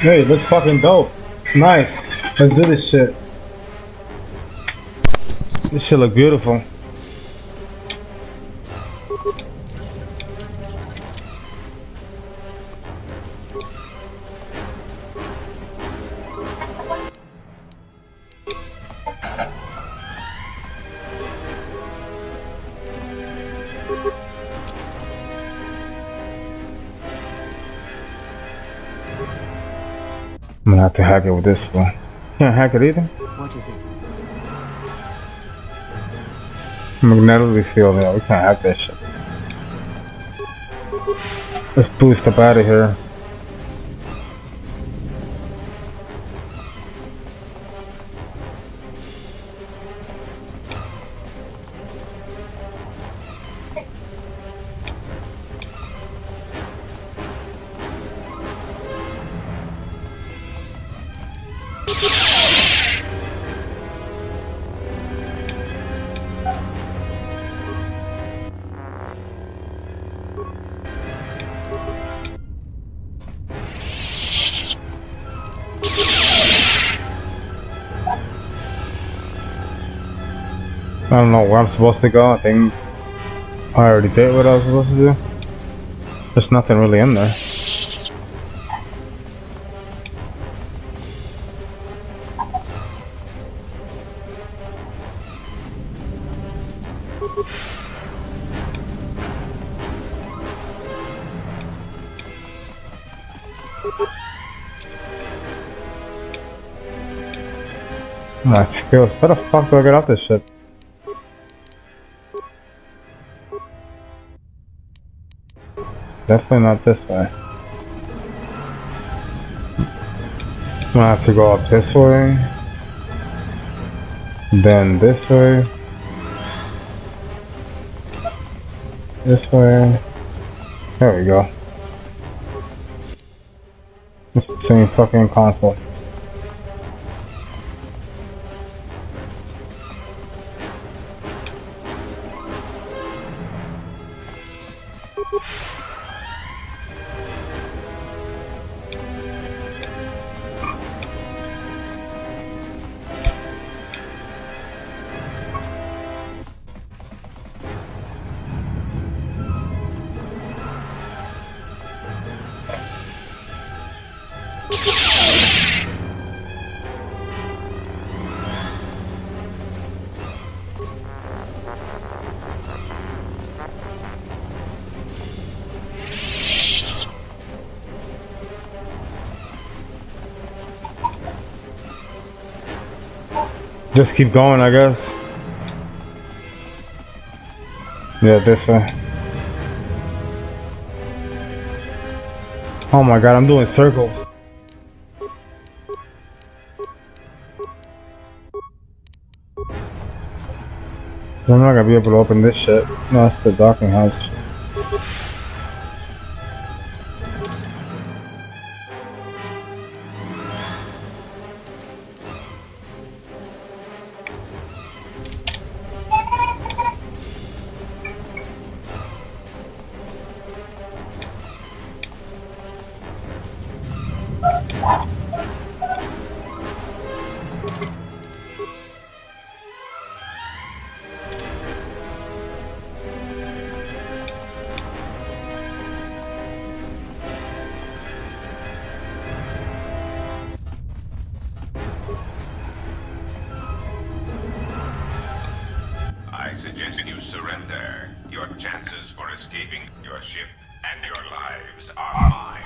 Hey, looks fucking dope. Nice. Let's do this shit. This shit look beautiful. I'm gonna have to hack it with this one. Can't hack it either. What is it? Magnetically sealed. Yeah, we can't hack that shit. Let's boost up out of here. I don't know where I'm supposed to go. I think I already did what I was supposed to do. There's nothing really in there. My skills. How the fuck do I get out this shit? Definitely not this way. I'm gonna have to go up this way. Then this way. This way. There we go. It's the same fucking console. Just keep going, I guess. Yeah, this way. Oh my god, I'm doing circles. I'm not gonna be able to open this shit. No, that's the docking house. I suggest you surrender. Your chances for escaping your ship and your lives are mine.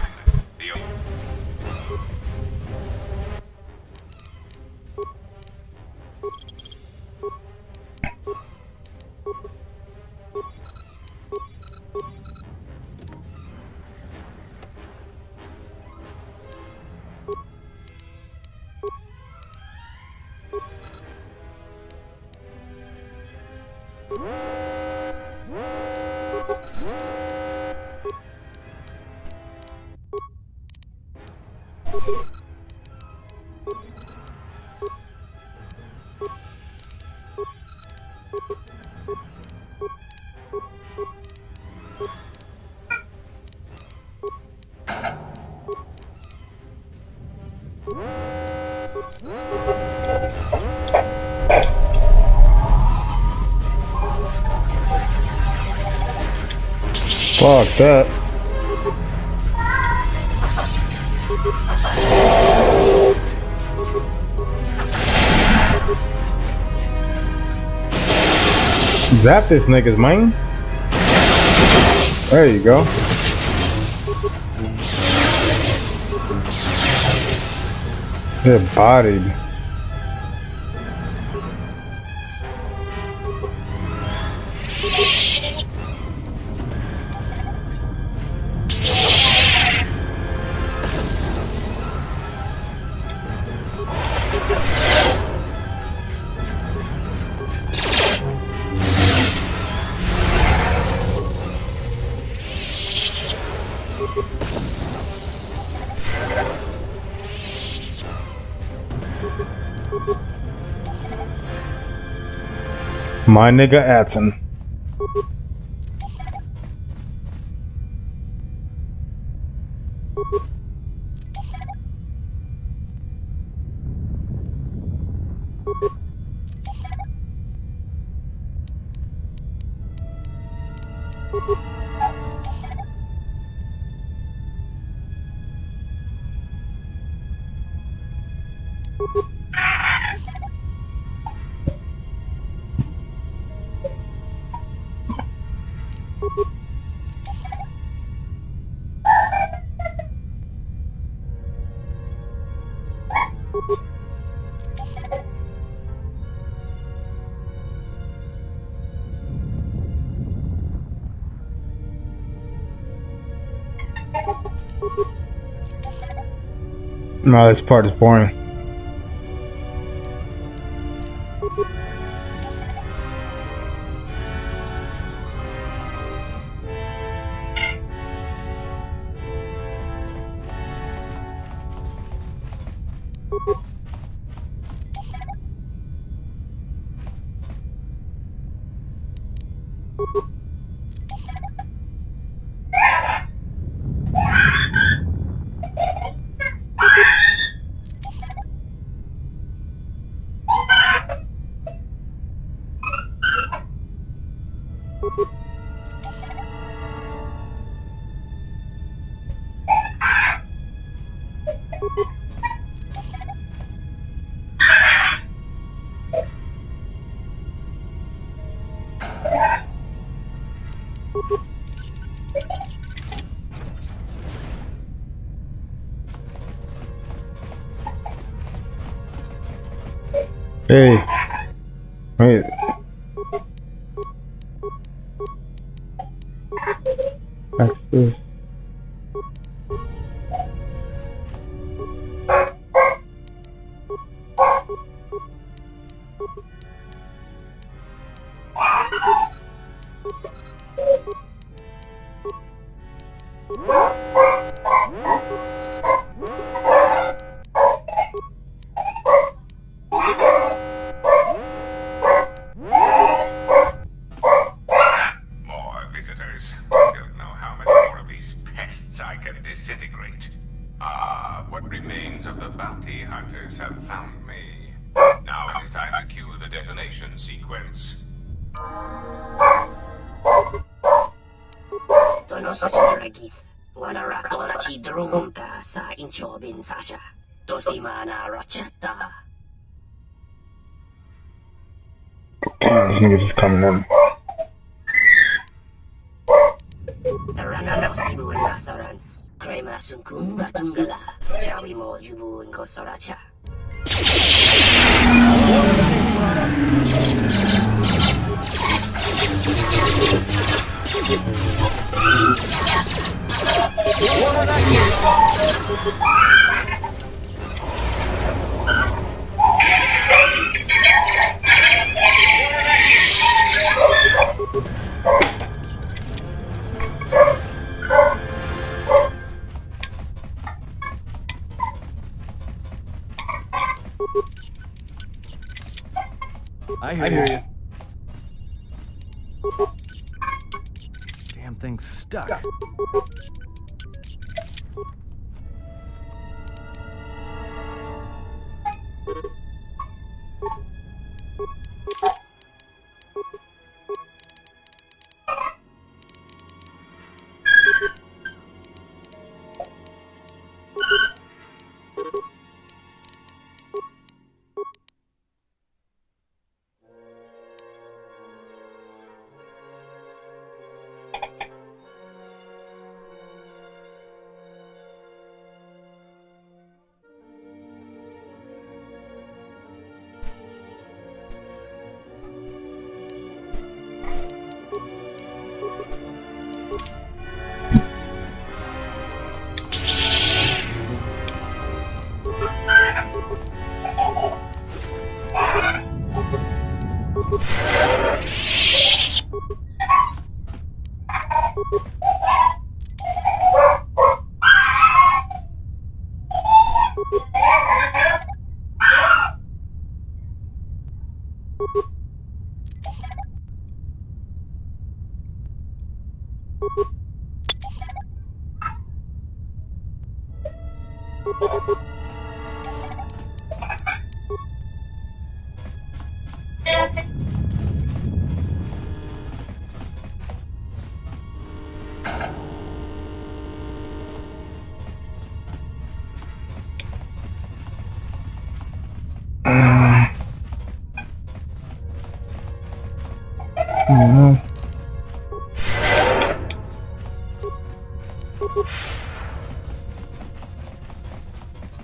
Fuck that. Zap this niggas, man. There you go. Get bodied. My nigga Adson. No, this part is boring. Hey, wait. Access. More visitors. Don't know how many more of these pests I can disintegrate. Ah, what remains of the bounty hunters have found me. Now it is time to cue the detonation sequence. Tonos Stragith, Wanarato Rachi Drunka sa Inchobin Sasha, Tosimana Rachata. Damn, this nigga just coming in. Taranano Sibu and Nasarans, Krema Sunkun Batungala, Chawi Mo Jubu and Kosoracha. I hear you. Damn thing's stuck.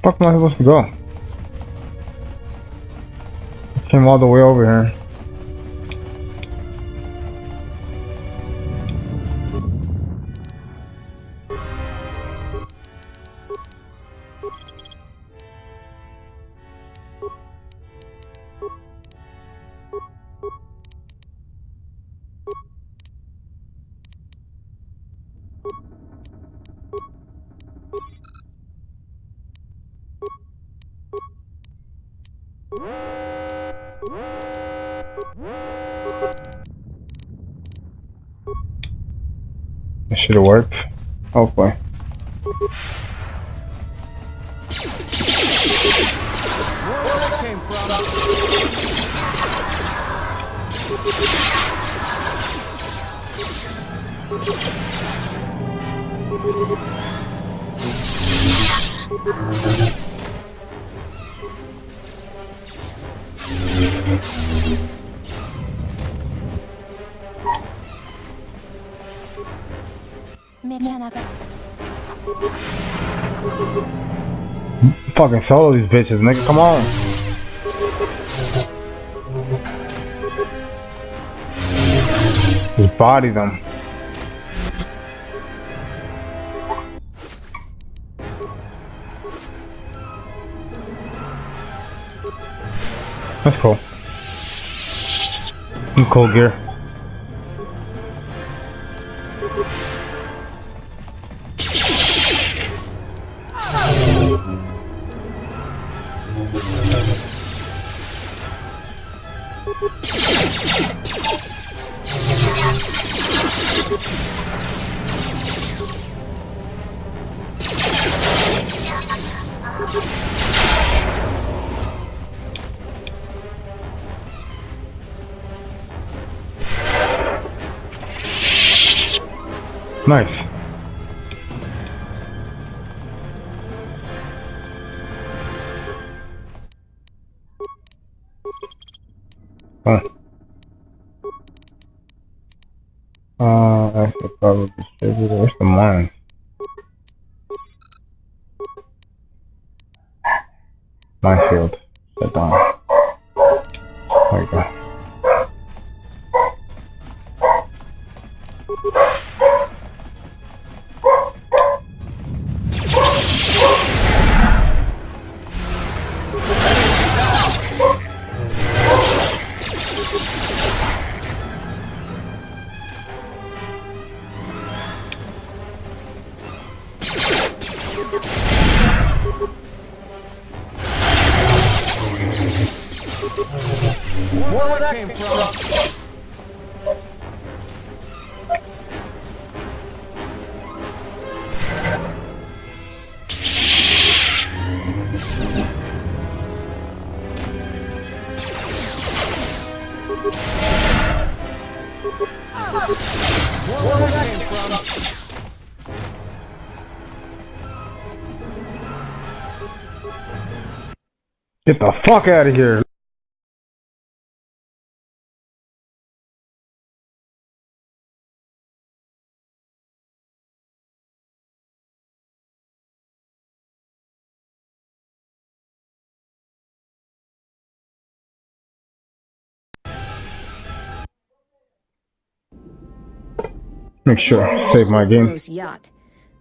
Fuck am I supposed to go? I came all the way over here. It should have worked. Hopefully. Where that came from? Fucking solo these bitches, nigga. Come on. Just body them. That's cool. Cool gear. Nice. Huh. That's the power distributor. Where's the mines? Minefield. Shut down. There you go. Where that came from? Where that came from? Get the fuck out of here. Make sure save my game. Yacht.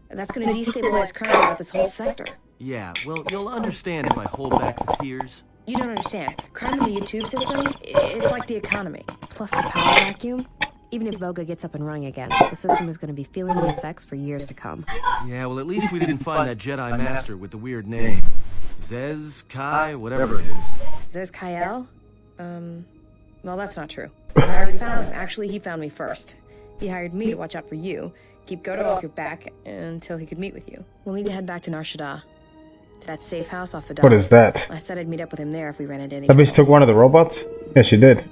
That's gonna destabilize crime throughout this whole sector. Yeah, well, you'll understand if I hold back the tears. You don't understand. Crime in the YouTube system, it's like the economy. Plus the power vacuum. Even if Voga gets up and running again, the system is gonna be feeling the effects for years to come. Yeah, well, at least we didn't find that Jedi Master with the weird name. Zez, Kai, whatever it is. Zez Kyle? Well, that's not true. I already found him. Actually, he found me first. He hired me to watch out for you. Keep Goto off your back until he could meet with you. We'll need to head back to Nar Shaddaa, to that safe house off the docks. What is that? I said I'd meet up with him there if we ran into any That bitch trouble. took one of the robots? Yeah, she did.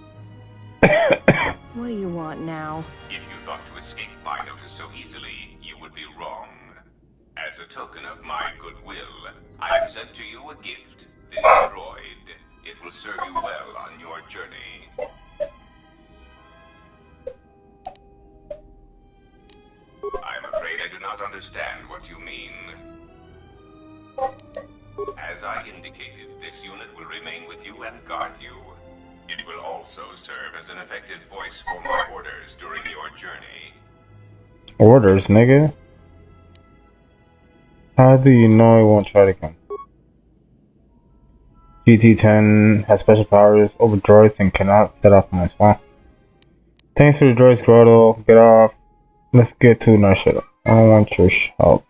What do you want now? If you thought to escape my notice so easily, you would be wrong. As a token of my goodwill, I present to you a gift. This droid. It will serve you well on your journey. I'm afraid I do not understand what you mean. As I indicated, this unit will remain with you and guard you. It will also serve as an effective voice for my orders during your journey. Orders, nigga? How do you know it won't try to come? GT10 has special powers over droids and cannot set off on its own. Thanks for the droids, Grotto. Get off. Let's get to Nar Shaddaa. I don't want your help.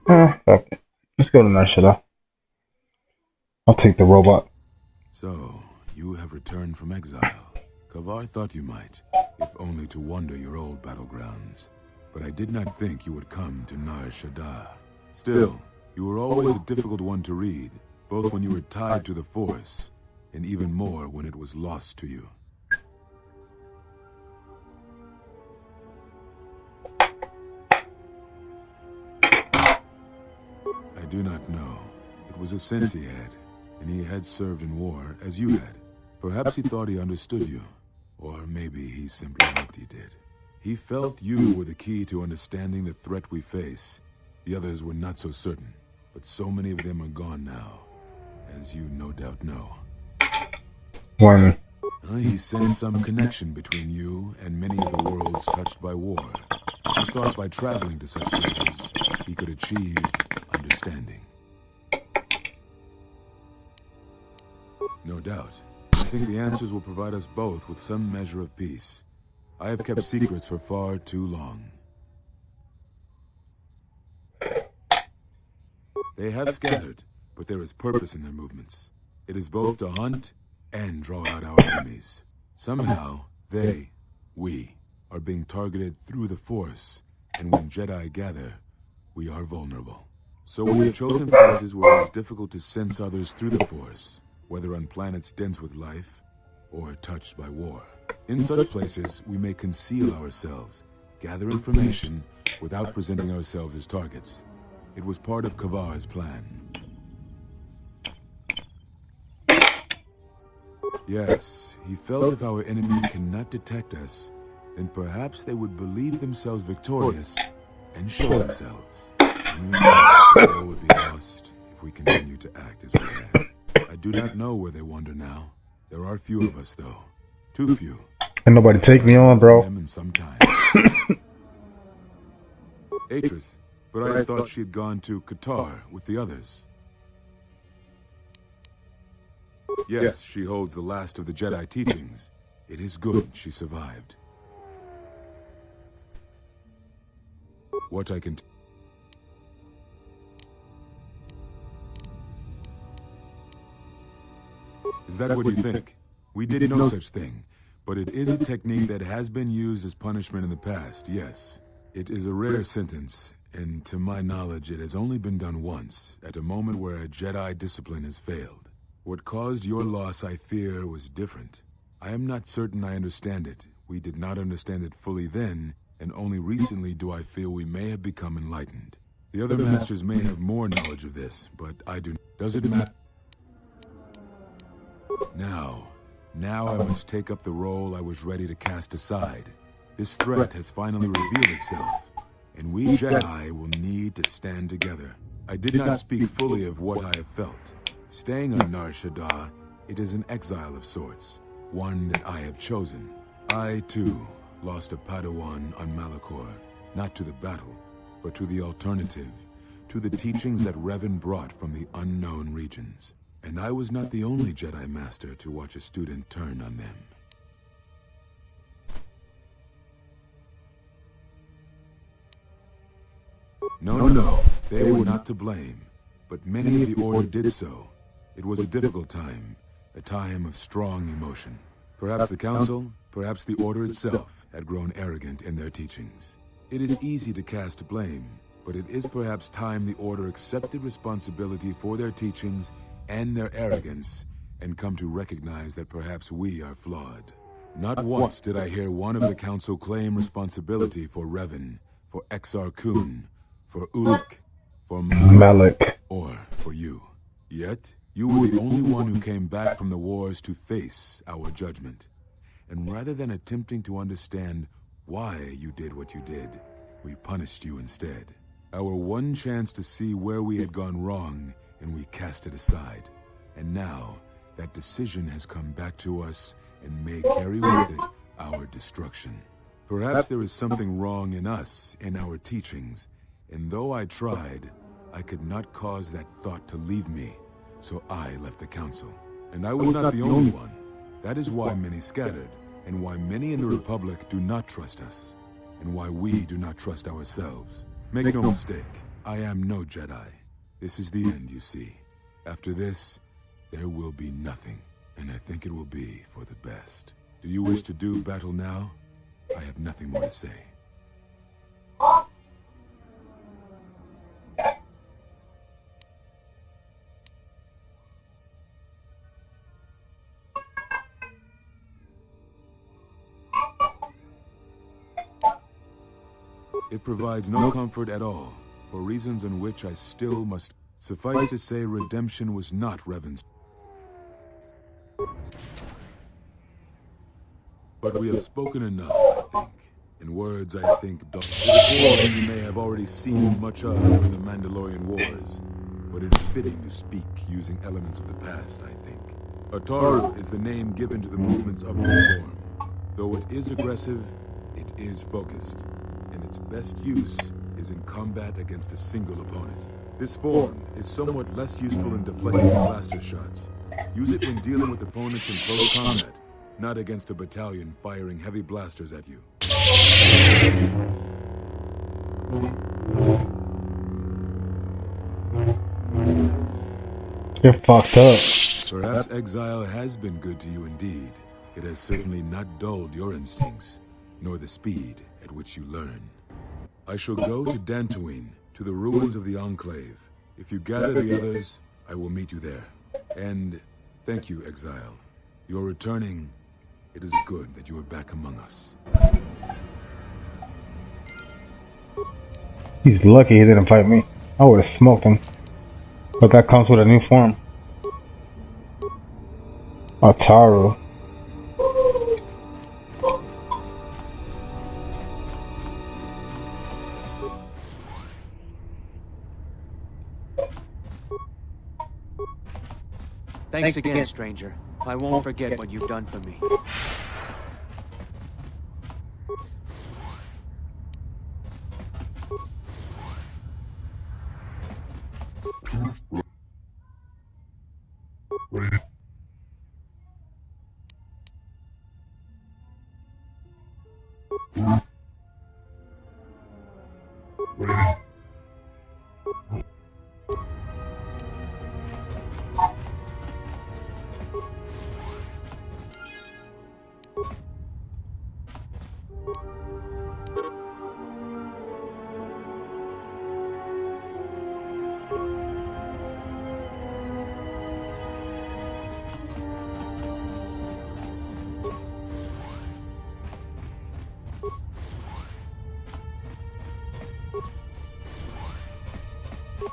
Fuck it. Let's go to Nar Shaddaa. I'll take the robot. So, you have returned from exile. Kavar thought you might, if only to wander your old battlegrounds. But I did not think you would come to Nar Shaddaa. Still, you were always a difficult one to read, both when you were tied to the Force, and even more when it was lost to you. I do not know. It was a sense he had, and he had served in war as you had. Perhaps he thought he understood you, or maybe he simply hoped he did. He felt you were the key to understanding the threat we face. The others were not so certain, but so many of them are gone now, as you no doubt know. When? He sensed some connection between you and many of the worlds touched by war. He thought by traveling to such places, he could achieve understanding. No doubt. I think the answers will provide us both with some measure of peace. I have kept secrets for far too long. They have scattered, but there is purpose in their movements. It is both to hunt and draw out our enemies. Somehow, we, are being targeted through the Force, and when Jedi gather, we are vulnerable. So we have chosen places where it is difficult to sense others through the Force, whether on planets dense with life, or touched by war. In such places, we may conceal ourselves, gather information, without presenting ourselves as targets. It was part of Kavar's plan. Yes, he felt if our enemy cannot detect us, then perhaps they would believe themselves victorious and show themselves. And we know all would be lost if we continue to act as we have. I do not know where they wander now. There are few of us, though. Too few. Ain't nobody take me on, bro. Them in some time. Atris, but I thought she had gone to Kotor with the others. Yes, she holds the last of the Jedi teachings. It is good she survived. What I can... Is that what you think? We did no such thing, but it is a technique that has been used as punishment in the past, yes. It is a rare sentence, and to my knowledge it has only been done once, at a moment where a Jedi discipline has failed. What caused your loss, I fear, was different. I am not certain I understand it. We did not understand it fully then, and only recently do I feel we may have become enlightened. The other masters may have more knowledge of this, but I do not. Does it matter? Now I must take up the role I was ready to cast aside. This threat has finally revealed itself, and we Jedi will need to stand together. I did not speak fully of what I have felt. Staying on Nar Shaddaa, it is an exile of sorts, one that I have chosen. I, too, lost a Padawan on Malachor, not to the battle, but to the alternative, to the teachings that Revan brought from the unknown regions. And I was not the only Jedi Master to watch a student turn on them. No, they were not to blame, but many of the Order did so. It was a difficult time, a time of strong emotion. Perhaps the Council, perhaps the Order itself, had grown arrogant in their teachings. It is easy to cast blame, but it is perhaps time the Order accepted responsibility for their teachings and their arrogance, and come to recognize that perhaps we are flawed. Not once did I hear one of the Council claim responsibility for Revan, for Exar Kun, for Ulik, for Malik, or for you. Yet, you were the only one who came back from the wars to face our judgment. And rather than attempting to understand why you did what you did, we punished you instead. Our one chance to see where we had gone wrong, and we cast it aside. And now, that decision has come back to us and may carry with it our destruction. Perhaps there is something wrong in us, in our teachings, and though I tried, I could not cause that thought to leave me, so I left the Council. And I was not the only one. That is why many scattered, and why many in the Republic do not trust us, and why we do not trust ourselves. Make no mistake, I am no Jedi. This is the end, you see. After this, there will be nothing, and I think it will be for the best. Do you wish to do battle now? I have nothing more to say. It provides no comfort at all, for reasons on which I still must suffice to say redemption was not Revan's. But we have spoken enough, I think. In words I think dull. You may have already seen much of in the Mandalorian Wars, but it is fitting to speak using elements of the past, I think. Ataru is the name given to the movements of this form. Though it is aggressive, it is focused, and its best use is in combat against a single opponent. This form is somewhat less useful in deflecting blaster shots. Use it when dealing with opponents in close combat, not against a battalion firing heavy blasters at you. you're fucked up. Perhaps exile has been good to you indeed. It has certainly not dulled your instincts, nor the speed at which you learn. I shall go to Dantooine, to the ruins of the Enclave. If you gather the others, I will meet you there. And thank you, exile. You're returning. It is good that you are back among us. He's lucky he didn't fight me. I would have smoked him. But that comes with a new form. Ataru. Thanks again, stranger. I won't forget what you've done for me.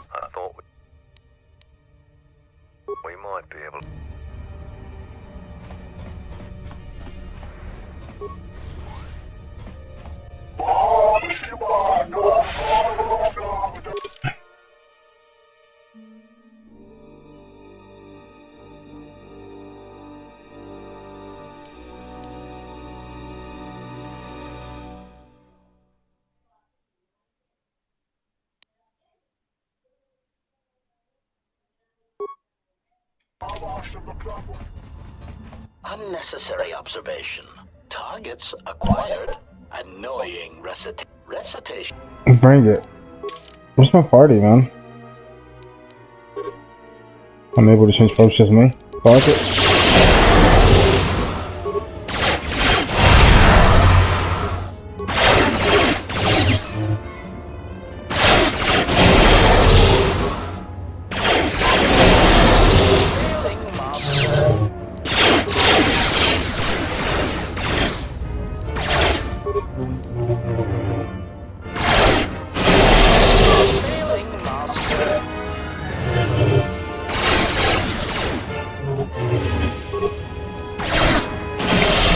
I thought we might be able to. Unnecessary observation. Targets acquired. Annoying recitation. Bring it. Where's my party, man? Unable to change folks, just me. Fuck it.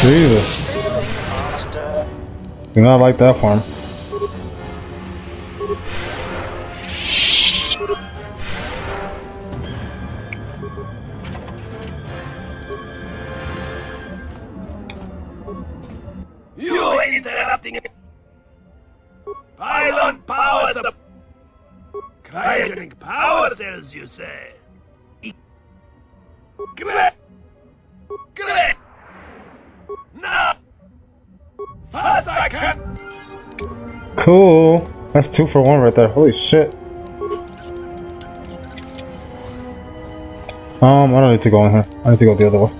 Jesus. Do not like that form. You interrupting pylon power sub cryogenic power cells, you say? Great! Great! Now! Fast I can! Cool. That's 2 for 1 right there. Holy shit. I don't need to go in here. I need to go the other way.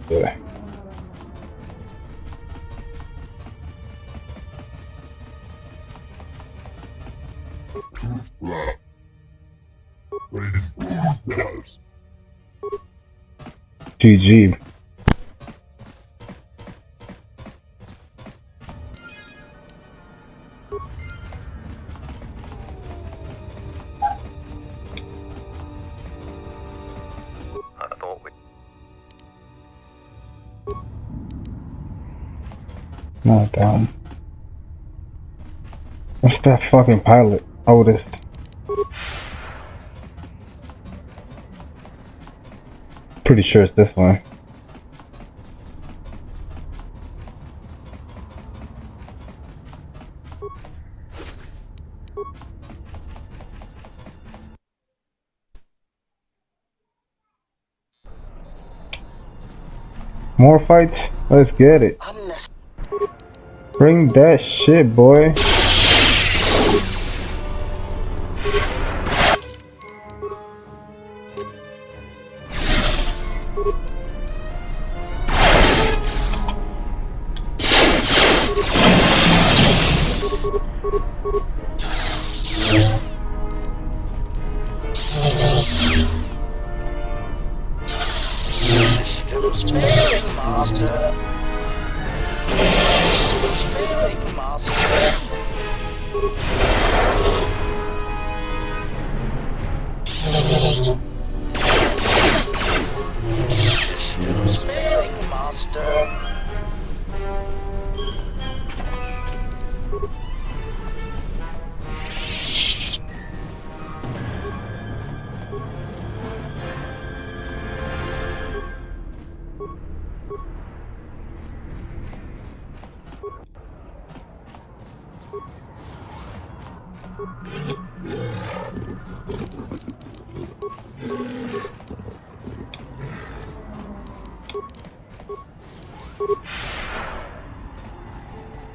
Yeah. GG. I thought we... Oh, damn. What's that fucking pilot? Oldest. Pretty sure it's this one. More fights? Let's get it. Bring that shit, boy.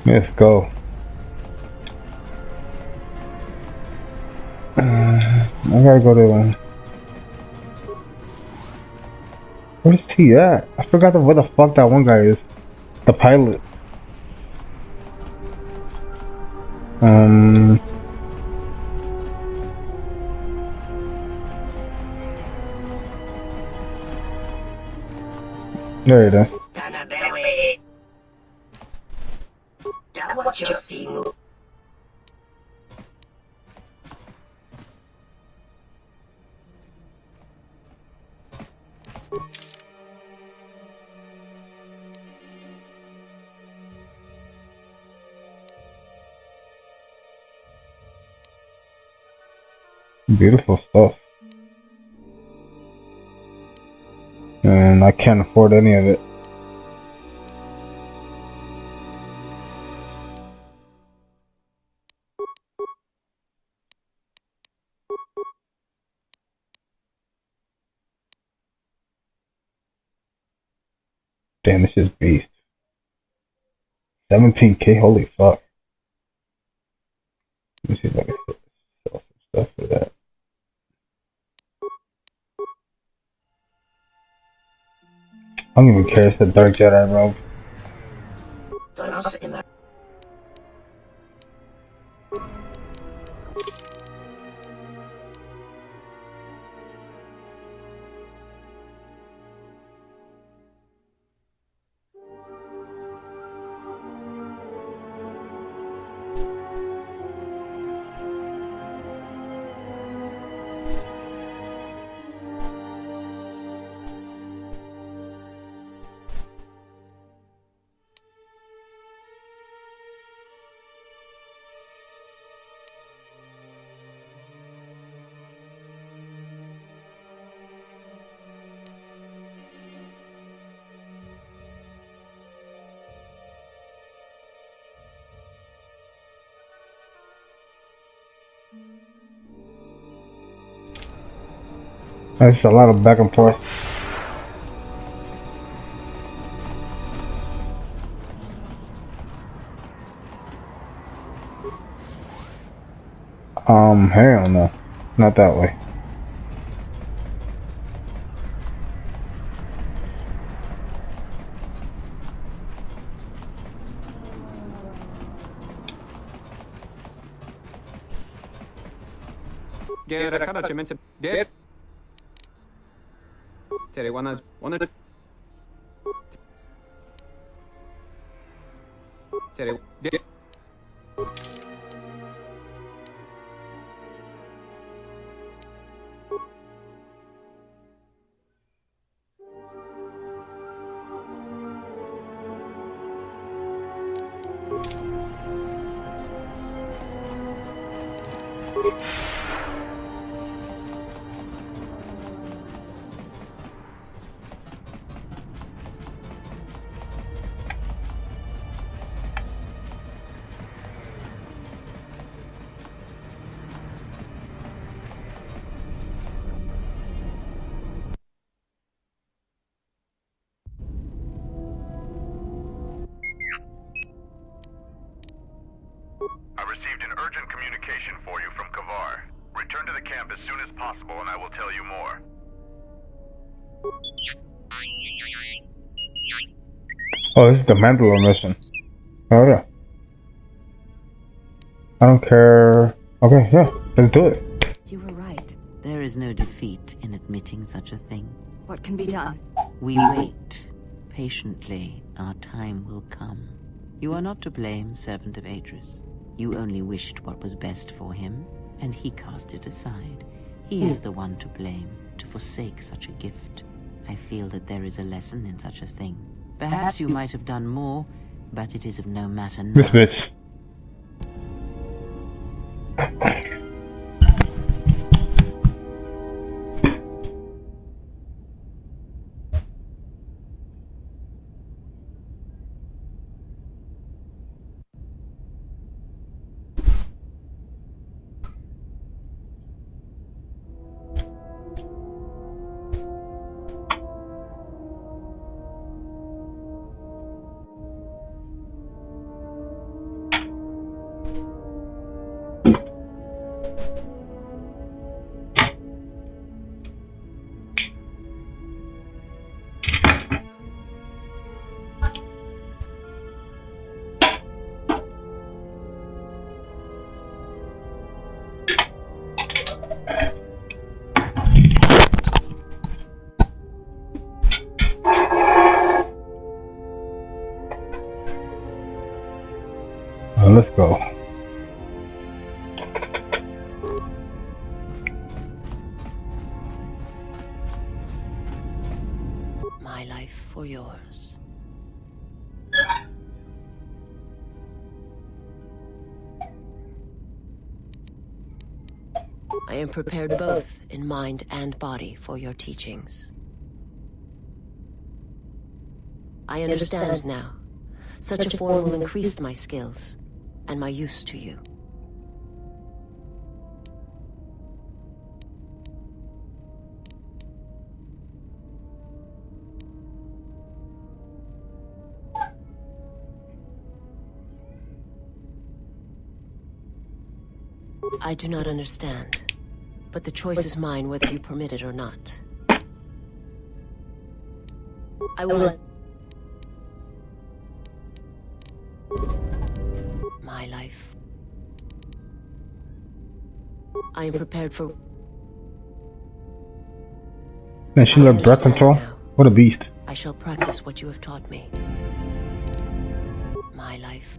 Let's go. I gotta go to. Where's he at? I forgot where the fuck that one guy is. The pilot. There it is. Tanabewe. Dawachosimu. Beautiful stuff. And I can't afford any of it. Damn, this is beast. 17K, holy fuck. Let me see if I can sell some stuff for that. I don't even care, it's a Dark Jedi robe. That's a lot of back and forth. Hell no. Not that way. I received an urgent communication for you from Kavar. Return to the camp as soon as possible and I will tell you more. Oh, this is the Mandalore mission. Oh yeah. I don't care. Okay, yeah, let's do it. You were right. There is no defeat in admitting such a thing. What can be done? We wait. Patiently, our time will come. You are not to blame, servant of Atris. You only wished what was best for him, and he cast it aside. He is the one to blame, to forsake such a gift. I feel that there is a lesson in such a thing. Perhaps you might have done more, but it is of no matter now. This bitch. Let's go. My life for yours. I am prepared both in mind and body for your teachings. I understand now. Such a form will increase my skills and my use to you. I do not understand, but the choice is mine whether you permit it or not. I will... My life. I am prepared for... And she learned breath control? What a beast. I shall practice what you have taught me. My life.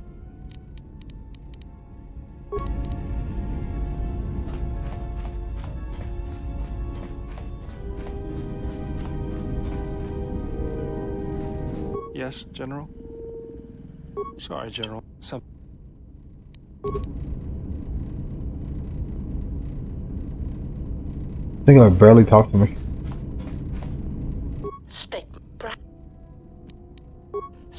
Yes, General? Sorry, General. I think I barely talked to me.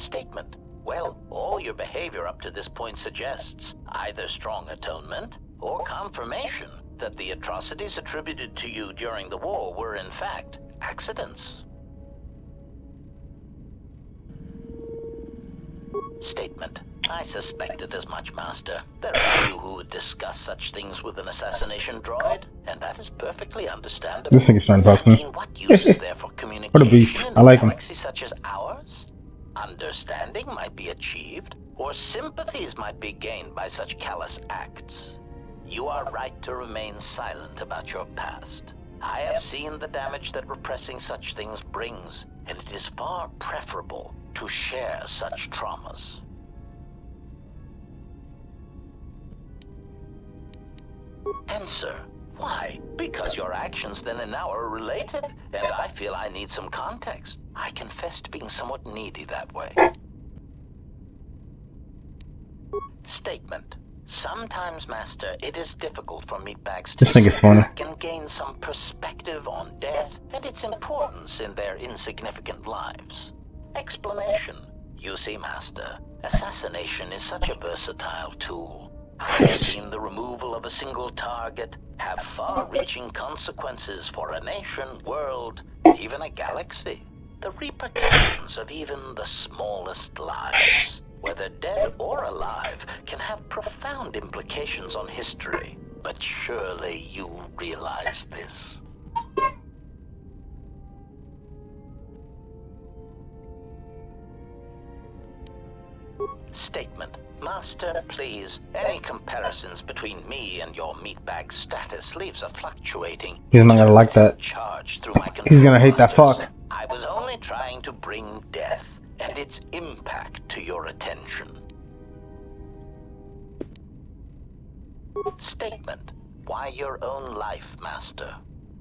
Statement. Well, all your behavior up to this point suggests either strong atonement or confirmation that the atrocities attributed to you during the war were in fact accidents. Statement. I suspected as much, Master. There are few who would discuss such things with an assassination droid, and that is perfectly understandable. This thing is trying to talk to me. What use is there for communication What a beast. I like him. in a galaxy such as ours? Understanding might be achieved, or sympathies might be gained by such callous acts. You are right to remain silent about your past. I have seen the damage that repressing such things brings, and it is far preferable to share such traumas. Answer. Why? Because your actions then and now are related, and I feel I need some context. I confess to being somewhat needy that way. Statement. Sometimes, Master, it is difficult for meatbags to This thing is funny. and gain some perspective on death and its importance in their insignificant lives. Explanation. You see, Master, assassination is such a versatile tool. I have seen the removal of a single target have far-reaching consequences for a nation, world, even a galaxy. The repercussions of even the smallest lives, whether dead or alive, can have profound implications on history. But surely you realize this. Statement. Master, please, any comparisons between me and your meatbag status leaves a fluctuating He's not gonna like that. charge through my He's gonna hate that fuck. I was only trying to bring death and its impact to your attention. Statement. Why your own life, Master?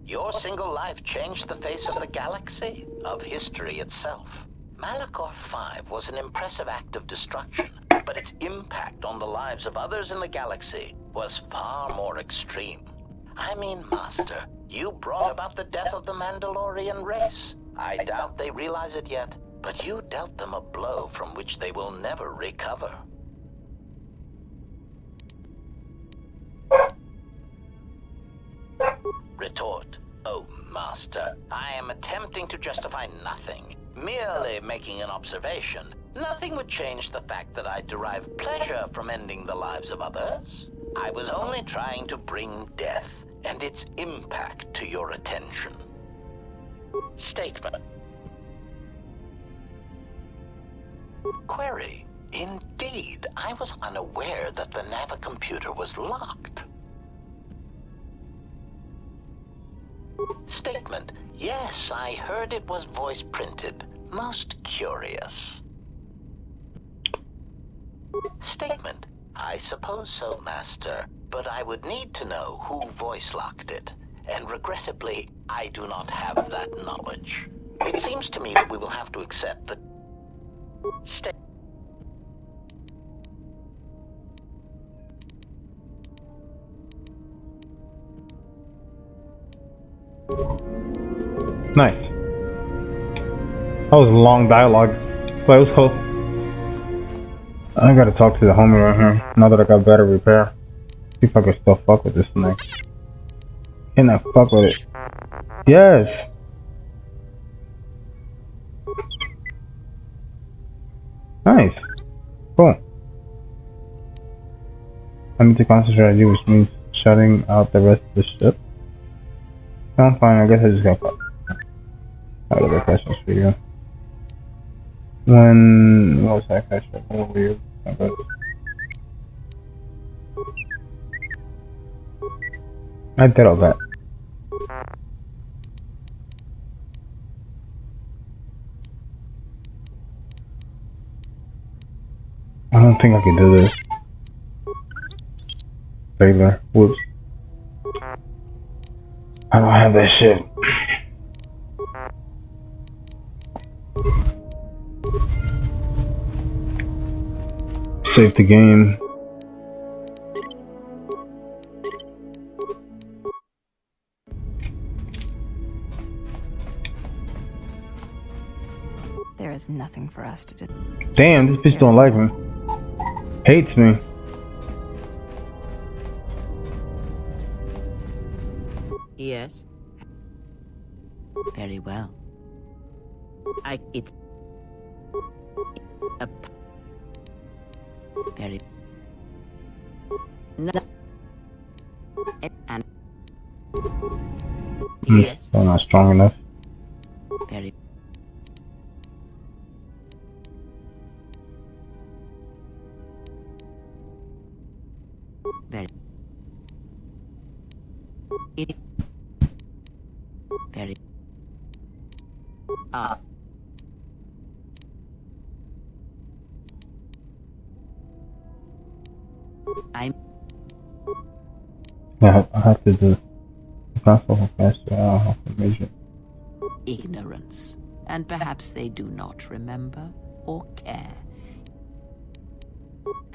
Your single life changed the face of the galaxy, of history itself. Malachor 5 was an impressive act of destruction, but its impact on the lives of others in the galaxy was far more extreme. I mean, Master, you brought about the death of the Mandalorian race. I doubt they realize it yet, but you dealt them a blow from which they will never recover. Retort. Oh, Master, I am attempting to justify nothing, merely making an observation. Nothing would change the fact that I derive pleasure from ending the lives of others. I was only trying to bring death and its impact to your attention. Statement. Query. Indeed, I was unaware that the Navicomputer was locked. Statement. Yes, I heard it was voice printed. Most curious. Statement. I suppose so, Master, but I would need to know who voice locked it, and regrettably, I do not have that knowledge. It seems to me that we will have to accept the Nice. That was long dialogue, but it was cool. I gotta talk to the homie right here. Now that I got better repair. See if I can still fuck with this thing. Can I fuck with it? Yes! Nice. Cool. I need to concentrate on you, which means shutting out the rest of the ship. I'm fine, I guess I just got fucked. I got other questions for you. When what was that question? What were you? I did all that. I don't think I can do this. Favor. Whoops. I don't have that shit. Save the game. There is nothing for us to do. Damn, this bitch don't like me. Hates me. Very well. It's a very no, and yes, Still not strong enough. very very it very I'm Yeah, I have to do the console faster. I don't have to measure. ignorance, and perhaps they do not remember or care.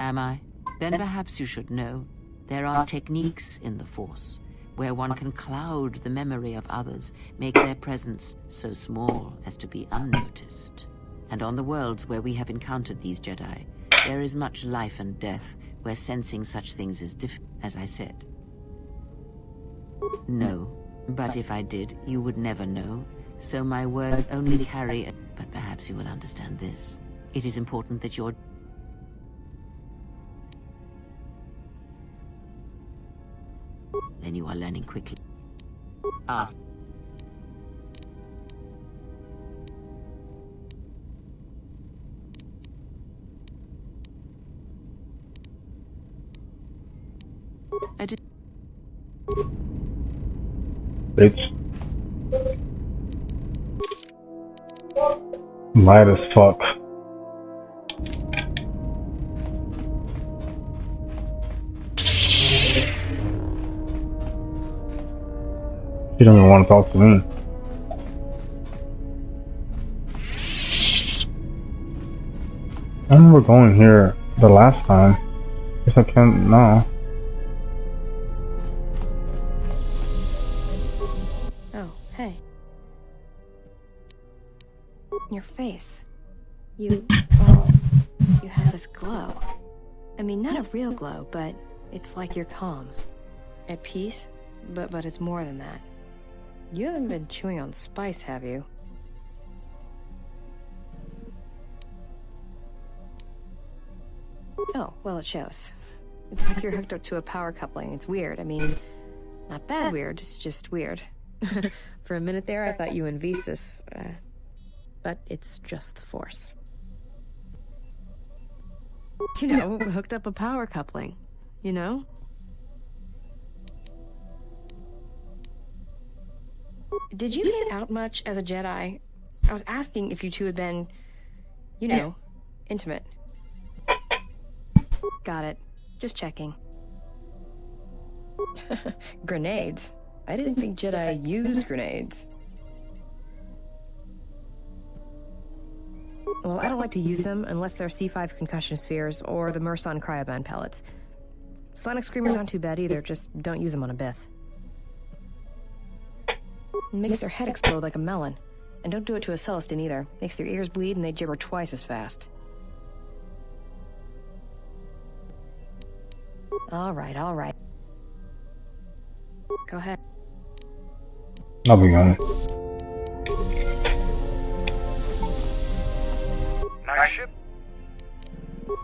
Am I? Then perhaps you should know there are techniques in the Force where one can cloud the memory of others, make their presence so small as to be unnoticed. And on the worlds where we have encountered these Jedi, there is much life and death where sensing such things is as I said. No, but if I did, you would never know, so my words only carry a... But perhaps you will understand this. It is important that your... Then you are learning quickly. Ask. I did... Bitch. Light as fuck. She don't even want to talk to me. I remember going here the last time. Guess I can't now. Oh, hey. Your face. You have this glow. I mean, not a real glow, but it's like you're calm. At peace, but it's more than that. You haven't been chewing on spice, have you? Oh, well, it shows. It's like you're hooked up to a power coupling. It's weird. I mean, not bad weird, it's just weird. For a minute there, I thought you and Visas, but it's just the Force. You know, hooked up a power coupling, you know? Did you get out much as a Jedi? I was asking if you two had been, you know, intimate. Got it. Just checking. Grenades? I didn't think Jedi used grenades. Well, I don't like to use them unless they're C5 concussion spheres or the Merson cryoband pellets. Sonic screamers aren't too bad either, just don't use them on a Bith. It makes their head explode like a melon. And don't do it to a Celestine either. Makes their ears bleed and they gibber twice as fast. All right. Go ahead. I'll be honest. Nice ship.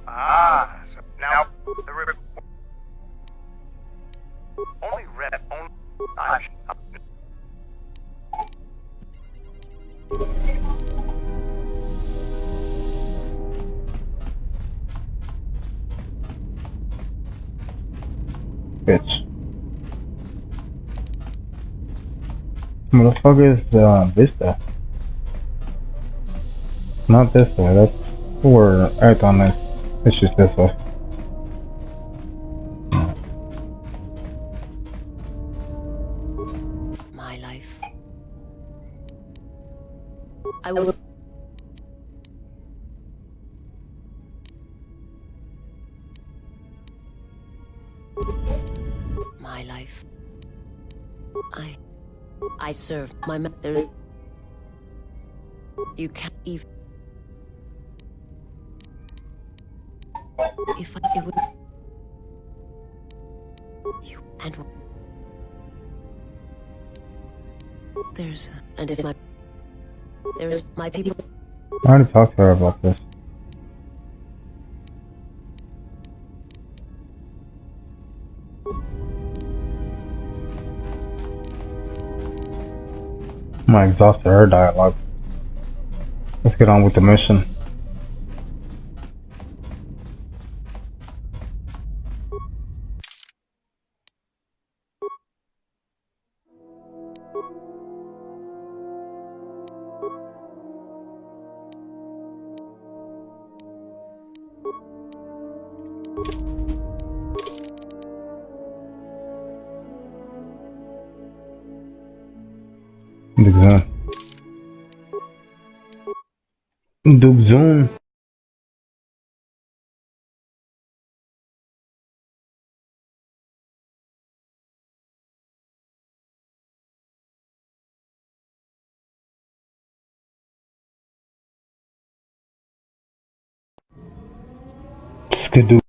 Ah, so now the river. Only red, only. Bitch. Where the fuck is Vista? Not this way, that's where Ayrton is. It's just this way. My life. I will. My life. I serve my there's. You can't even. If it would. You and. There's and if my There is my people. I already talked to her about this. I exhausted her dialogue. Let's get on with the mission. Duke Zoom. Skidoo.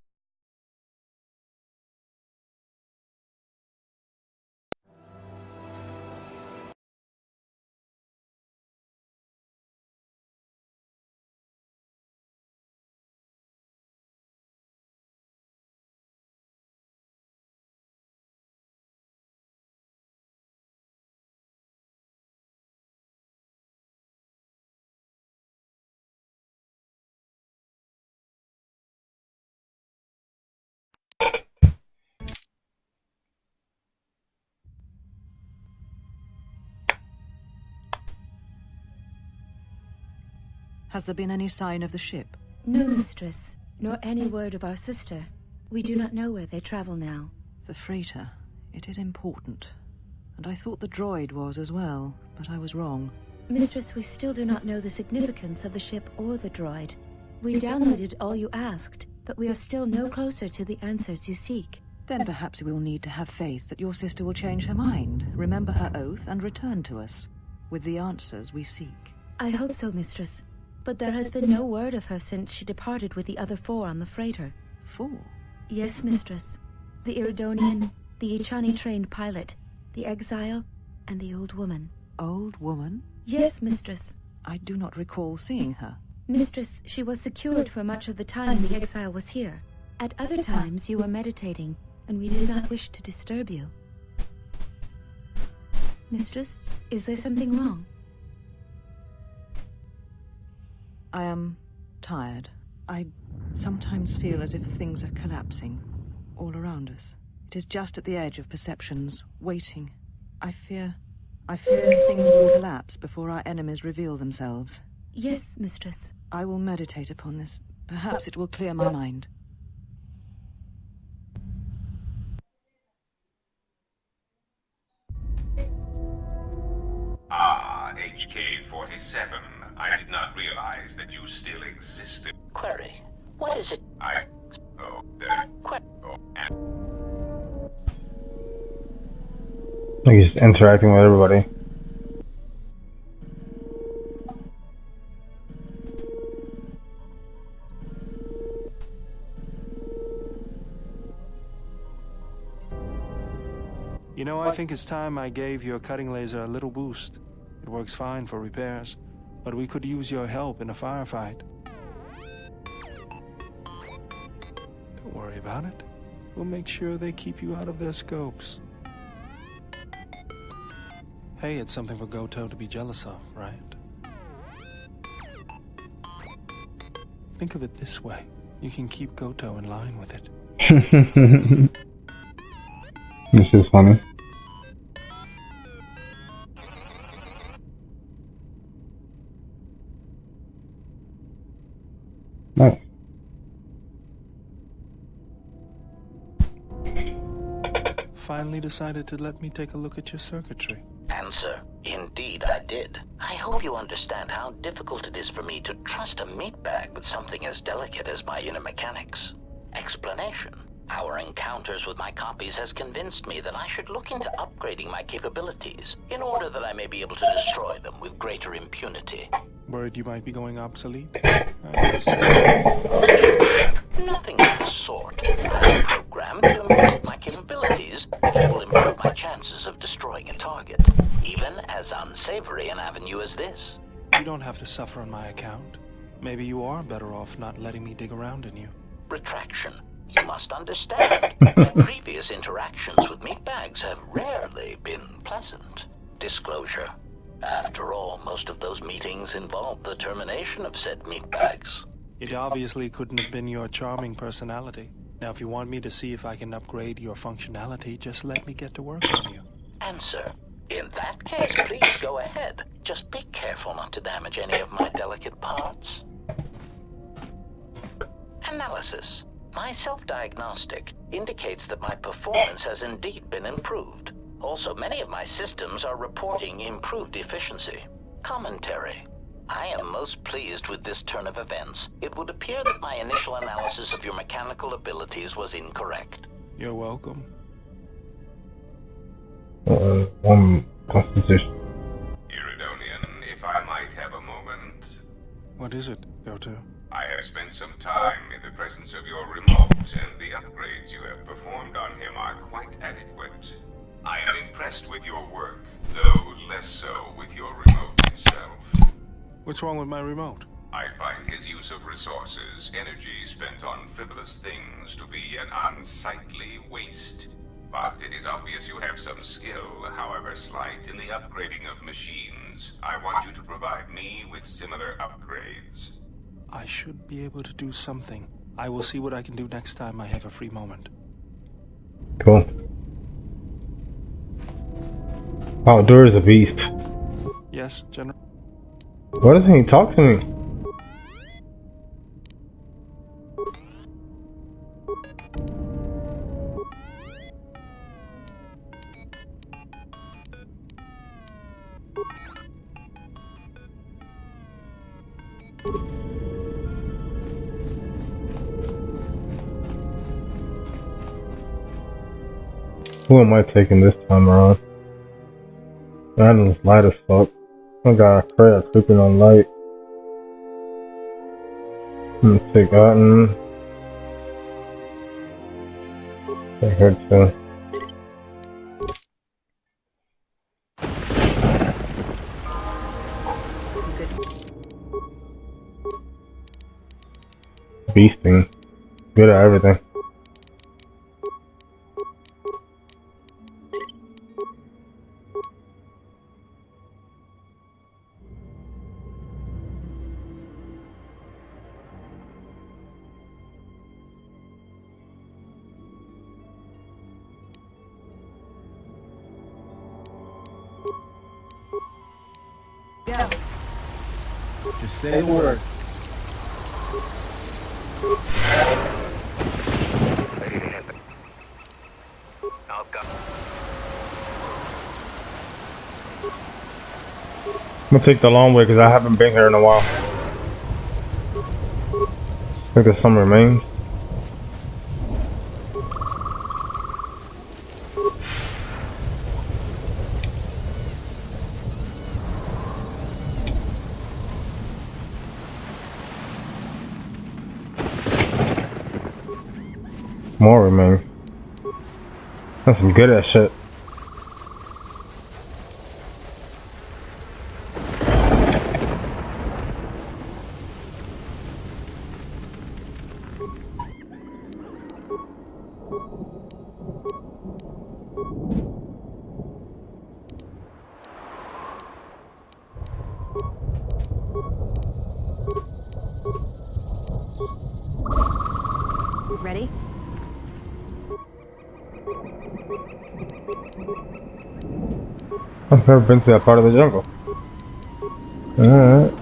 Has there been any sign of the ship? No, mistress, nor any word of our sister. We do not know where they travel now. The freighter. It is important. And I thought the droid was as well, but I was wrong. Mistress, we still do not know the significance of the ship or the droid. We downloaded all you asked, but we are still no closer to the answers you seek. Then perhaps we'll need to have faith that your sister will change her mind, remember her oath, and return to us with the answers we seek. I hope so, mistress. But there has been no word of her since she departed with the other 4 on the freighter. 4? Yes, mistress. The Iridonian, the Ichani-trained pilot, the exile, and the old woman. Old woman? Yes, mistress. I do not recall seeing her. Mistress, she was secured for much of the time the exile was here. At other times you were meditating, and we did not wish to disturb you. Mistress, is there something wrong? I am tired. I sometimes feel as if things are collapsing all around us. It is just at the edge of perceptions, waiting. I fear things will collapse before our enemies reveal themselves. Yes, mistress. I will meditate upon this. Perhaps it will clear my mind. HK-47. I did not realize that you still existed. Query. What is it? Like he's interacting with everybody. You know, I think it's time I gave your cutting laser a little boost. It works fine for repairs, but we could use your help in a firefight. Don't worry about it. We'll make sure they keep you out of their scopes. Hey, it's something for Goto to be jealous of, right? Think of it this way. You can keep Goto in line with it. This is funny. Nice. Finally decided to let me take a look at your circuitry. Answer. Indeed, I did. I hope you understand how difficult it is for me to trust a meatbag with something as delicate as my inner mechanics. Explanation. Our encounters with my copies has convinced me that I should look into upgrading my capabilities in order that I may be able to destroy them with greater impunity. Worried you might be going obsolete? Nothing of the sort. I'm programmed to improve my capabilities if it will improve my chances of destroying a target, even as unsavory an avenue as this. You don't don't have to suffer on my account. Maybe you are better off not letting me dig around in you. Retraction. You must understand, my previous interactions with meatbags have rarely been pleasant. Disclosure. After all, most of those meetings involved the termination of said meatbags. It obviously couldn't have been your charming personality. Now, if you want me to see if I can upgrade your functionality, just let me get to work on you. Answer. In that case, please go ahead. Just be careful not to damage any of my delicate parts. Analysis. My self-diagnostic indicates that my performance has indeed been improved. Also, many of my systems are reporting improved efficiency. Commentary. I am most pleased with this turn of events. It would appear that my initial analysis of your mechanical abilities was incorrect. You're welcome. Constitution. Iridonian, if I might have a moment. What is it, Kotor? I have spent some time in the presence of your remote, and the upgrades you have performed on him are quite adequate. I am impressed with your work, though less so with your remote itself. What's wrong with my remote? I find his use of resources, energy spent on frivolous things, to be an unsightly waste. But it is obvious you have some skill, however slight, in the upgrading of machines. I want you to provide me with similar upgrades. I should be able to do something. I will see what I can do next time I have a free moment. Cool. Outdoor is a beast. Yes, General? Why doesn't he talk to me? Who am I taking this time around? Island's light as fuck. I got a prayer creeping on light. I'm gonna take that take her too. Beasting. Good at everything. Just say the word. I'm gonna take the long way because I haven't been here in a while. I think there's some remains. More remains. That's some good ass shit. Ready? I've never been to that part of the jungle. Alright.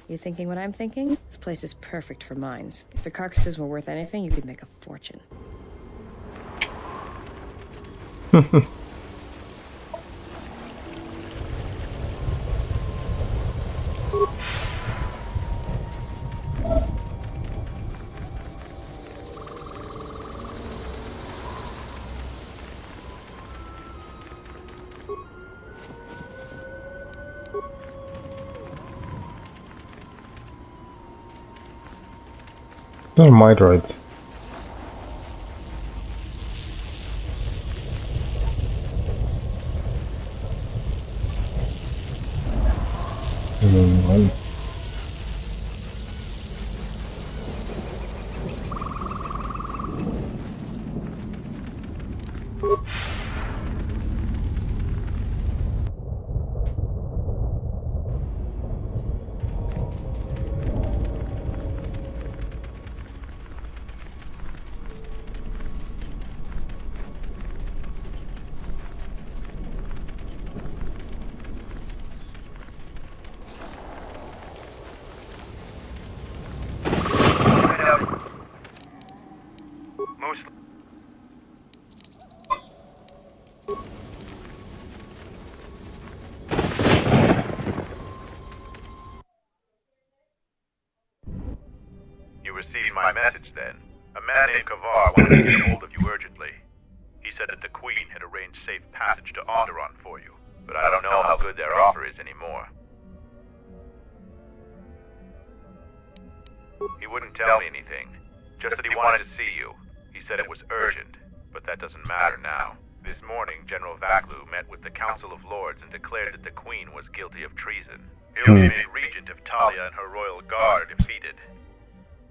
You thinking what I'm thinking? This place is perfect for mines. If the carcasses were worth anything, you could make a fortune. Those are my droids. You received my message then. A man named Kavar wanted to get a hold of you urgently. He said that the Queen had arranged safe passage to Onderon for you, but I don't know how good their offer is anymore. He wouldn't tell me anything, just that he wanted to see you. He said it was urgent, but that doesn't matter now. This morning, General Vaklu met with the Council of Lords and declared that the Queen was guilty of treason. He'll be made regent if Talia and her royal guard are defeated.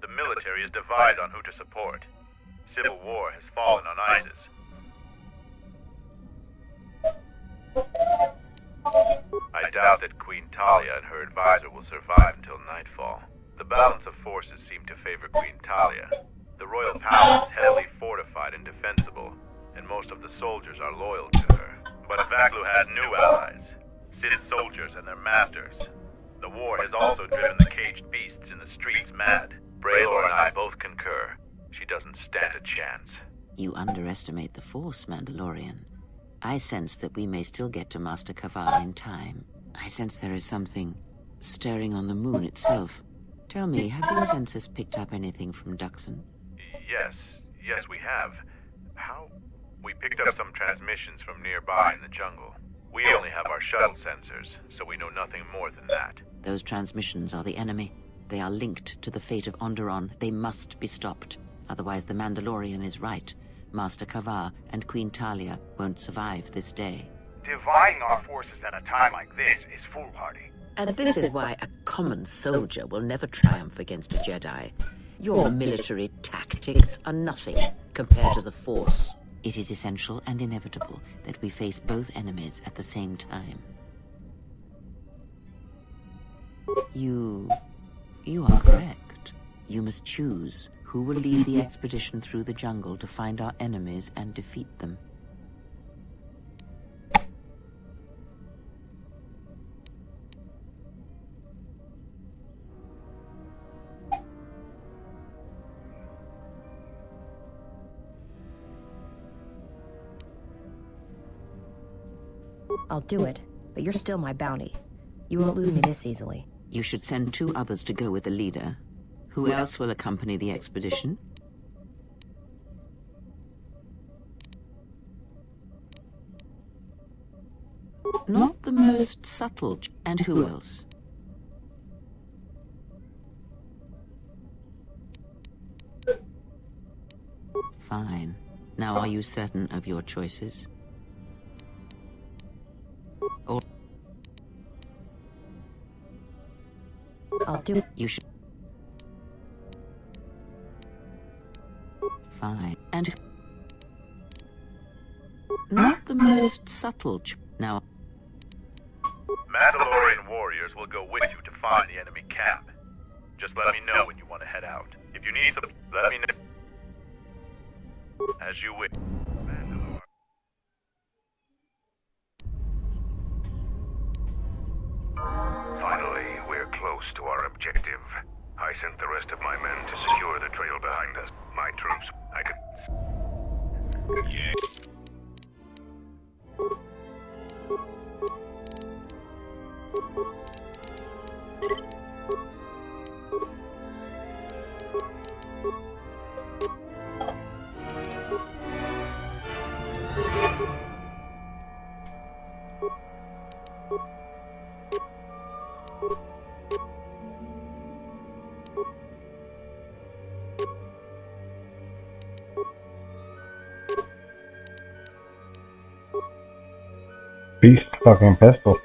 The military is divided on who to support. Civil war has fallen on ISIS. I doubt that Queen Talia and her advisor will survive until nightfall. The balance of forces seem to favor Queen Talia. The royal palace is heavily fortified and defensible, and most of the soldiers are loyal to her. But Vaklu has new allies, Sid's soldiers and their masters. The war has also driven the caged beasts in the streets mad. Braylor and I both concur. She doesn't stand a chance. You underestimate the Force, Mandalorian. I sense that we may still get to Master Kavar in time. I sense there is something stirring on the moon itself. Tell me, have your sensors picked up anything from Duxon? Yes, we have. How? We picked up some transmissions from nearby in the jungle. We only have our shuttle sensors, so we know nothing more than that. Those transmissions are the enemy. They are linked to the fate of Onderon. They must be stopped. Otherwise, the Mandalorian is right. Master Kavar and Queen Talia won't survive this day. Dividing our forces at a time like this is foolhardy. And this is why a common soldier will never triumph against a Jedi. Your military tactics are nothing compared to the Force. It is essential and inevitable that we face both enemies at the same time. You are correct. You must choose who will lead the expedition through the jungle to find our enemies and defeat them. I'll do it, but you're still my bounty. You won't lose me this easily. You should send 2 others to go with the leader. Who else will accompany the expedition? Not the most subtle. And who else? Fine. Now are you certain of your choices? Or I'll do it. You should. Fine. And not the most subtle. Now, Mandalorian warriors will go with you to find the enemy camp. Just let me know when you want to head out. If you need some, let me know. As you wish. Finally, we're close to our objective. I sent the rest of my men to secure the trail behind us. My troops, I could... Beast fucking pistol.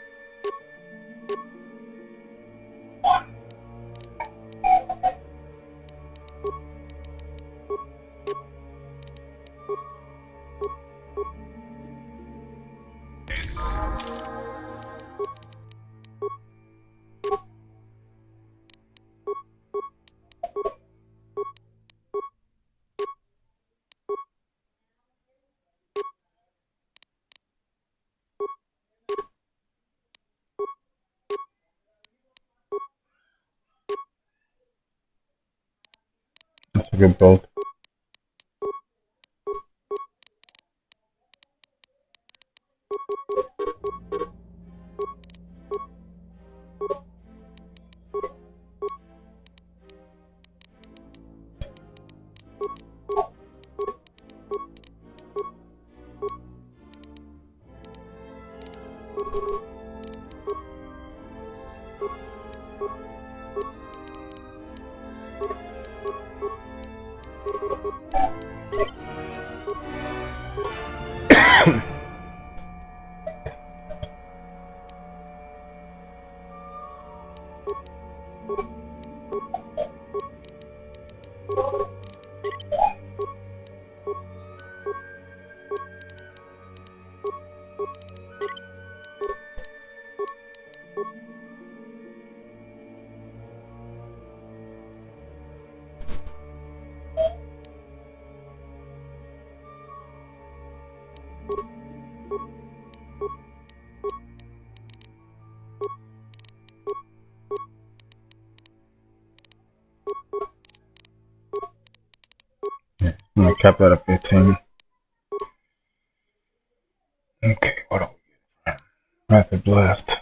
That's a good build. I'm gonna cap that at 15. Okay, what do we get? Rapid blast.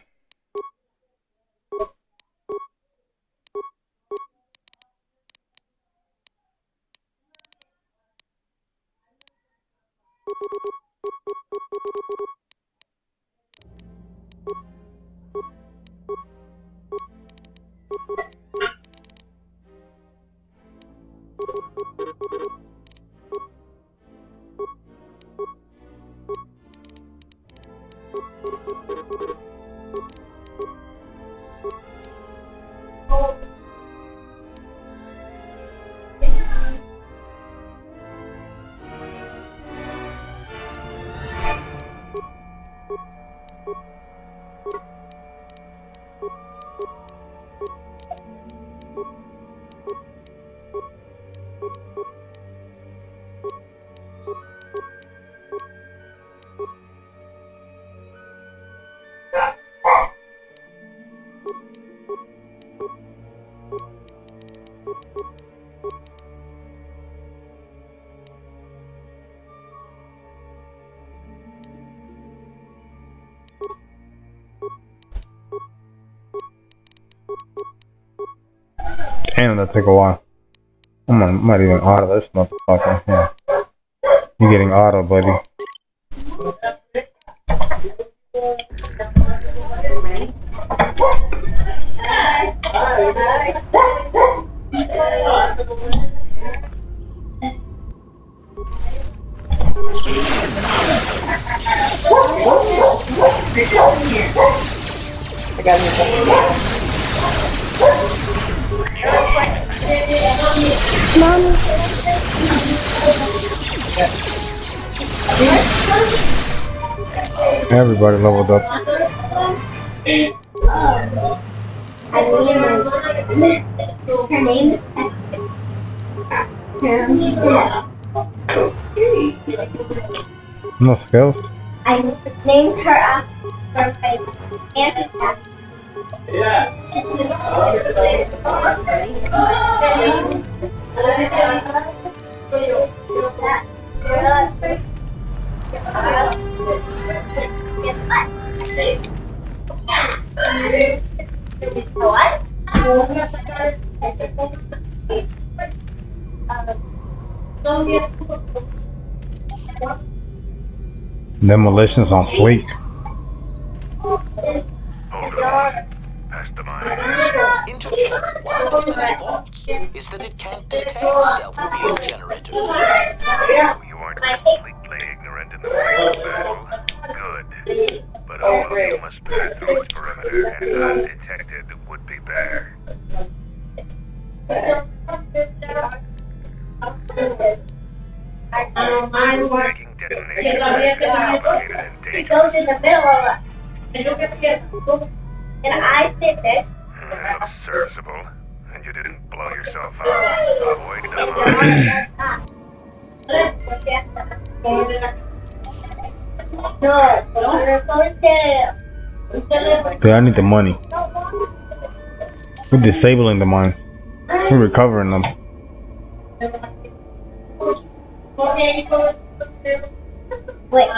Damn, that took a while. I might even auto this motherfucker. Yeah. You're getting auto, buddy. Everybody leveled up. Her name No skills. I named her after my auntie. Demolitions on fleek. Interchip, one of the faults is that it can't detect self-reveal generators. You aren't completely ignorant in the way of battle. Good. But All of you must pass through its perimeter and undetected would be bear. Making detonation located in She danger. goes in the middle of us. And I sit next. That looks serviceable. And you didn't blow yourself up. Avoid the Dude, I need the money. We're disabling the mines. We're recovering them. Wait.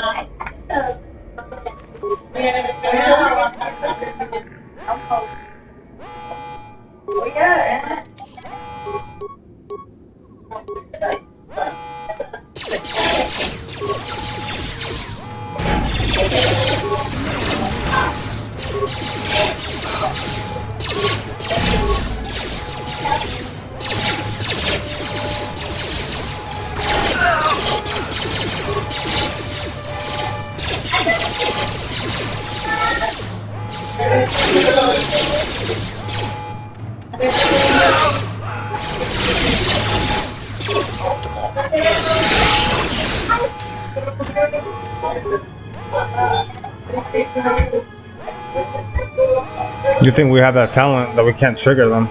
You think we have that talent that we can't trigger them?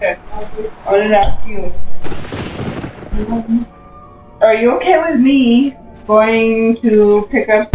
I wanted to ask you, are you okay with me going to pick up?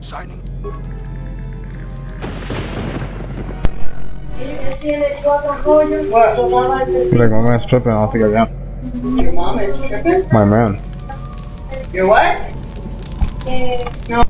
Signing. What? Like my man's tripping, I don't think I can. Your mom is tripping? My man. Your what? No.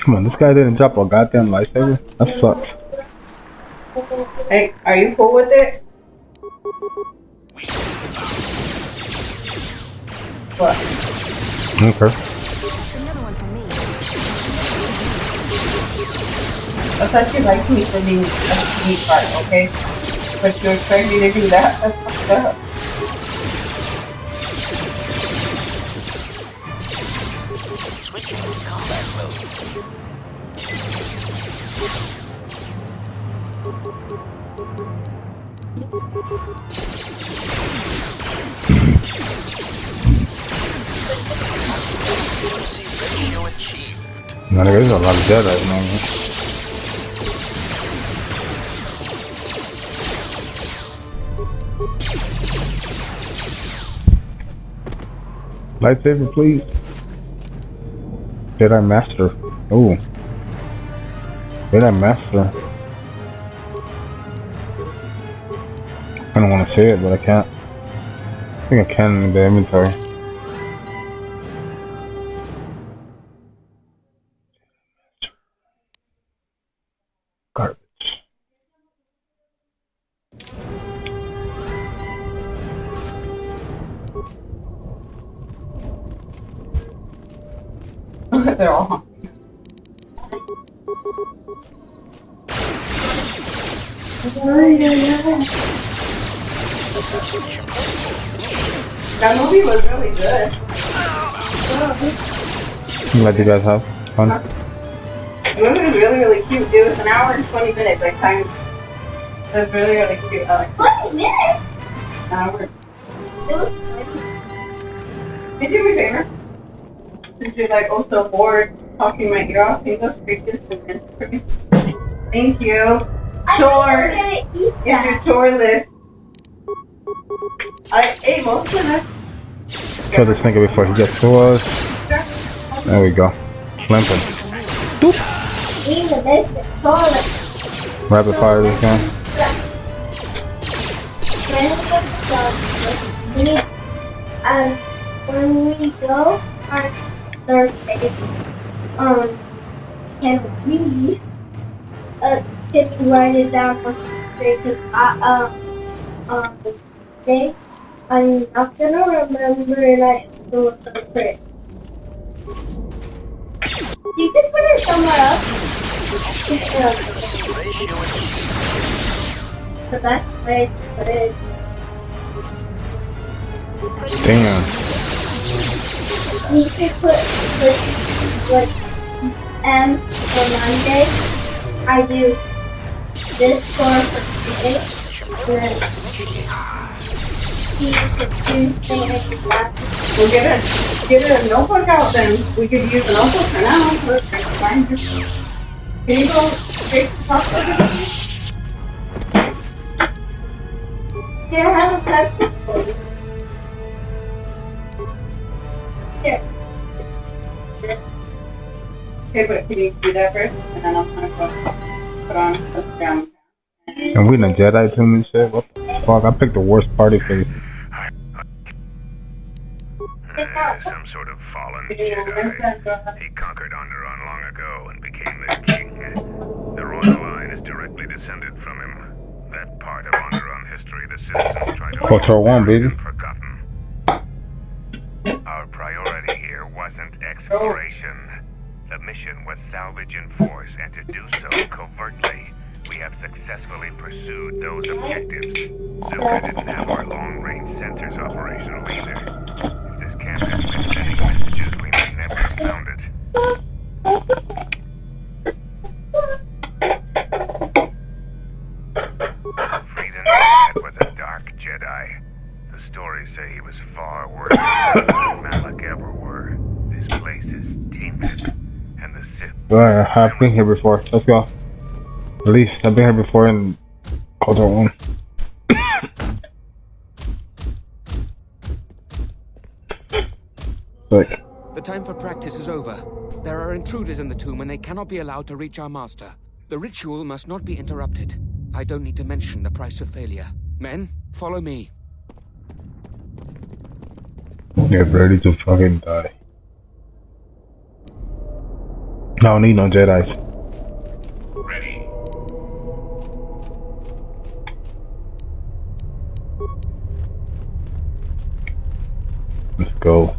Come on, this guy didn't drop a goddamn lightsaber? That sucks. Hey, are you cool with it? What? Okay. I thought you liked me for being a sweetheart, okay? But you expect me to do that? That's fucked up. Switching to combat mode. Man, there's a lot of Jedi, man. Lightsaber, please. Jedi Master. Oh. Jedi Master. I don't want to say it, but I can't. I think I can in the inventory. Garbage. They're all hungry. That movie was really good. I'm glad you guys have fun. The movie was really, really cute. It was an hour and 20 minutes, like time. It was really, really cute. I like 20 minutes? An hour. It was funny. Did you do me a favor? Since you're like also bored talking my ear off, can you go straight to the dance for me? Thank you. Chores. It's your chore list. I ate most of it. Kill this nigga before he gets to us. There we go. Limping. Doop. Rapid fire this guy. when we go on Thursday, can we can you write it down on because today I'm not gonna remember and I still look so quick. You can put it somewhere else. The best way to put it. Damn. You could put like M for Monday. I do this for Tuesday. And then T for Tuesday and that. We'll get a notebook out then. We could use a notebook for now. Can you go straight to the top of it? Yeah, I have a textbook for you. Here. Okay, but can you do that first? And then I'm gonna go put on the down. And we in a Jedi tomb and shit? What the fuck? I picked the worst party face. Some sort of fallen Jedi. He conquered Onderon long ago and became their king. The royal line is directly descended from him. That part of Onderon history the citizens try to KOTOR 1, baby. forgotten. Our priority here wasn't exploration. The mission was salvage in force, and to do so covertly. We have successfully pursued those objectives. Zuka didn't have our long-range sensors operational either. If this camp had been sending messages, we might never have found it. Frieden was a dark Jedi. The stories say he was far worse than Malak ever were. This place is tainted, and the Sith... I've been here before. Let's go. At least I've been here before in KOTOR 1. Like, The time for practice is over. There are intruders in the tomb and they cannot be allowed to reach our master. The ritual must not be interrupted. I don't need to mention the price of failure. Men, follow me. get ready to fucking die. I don't need no Jedis. Ready. Let's go.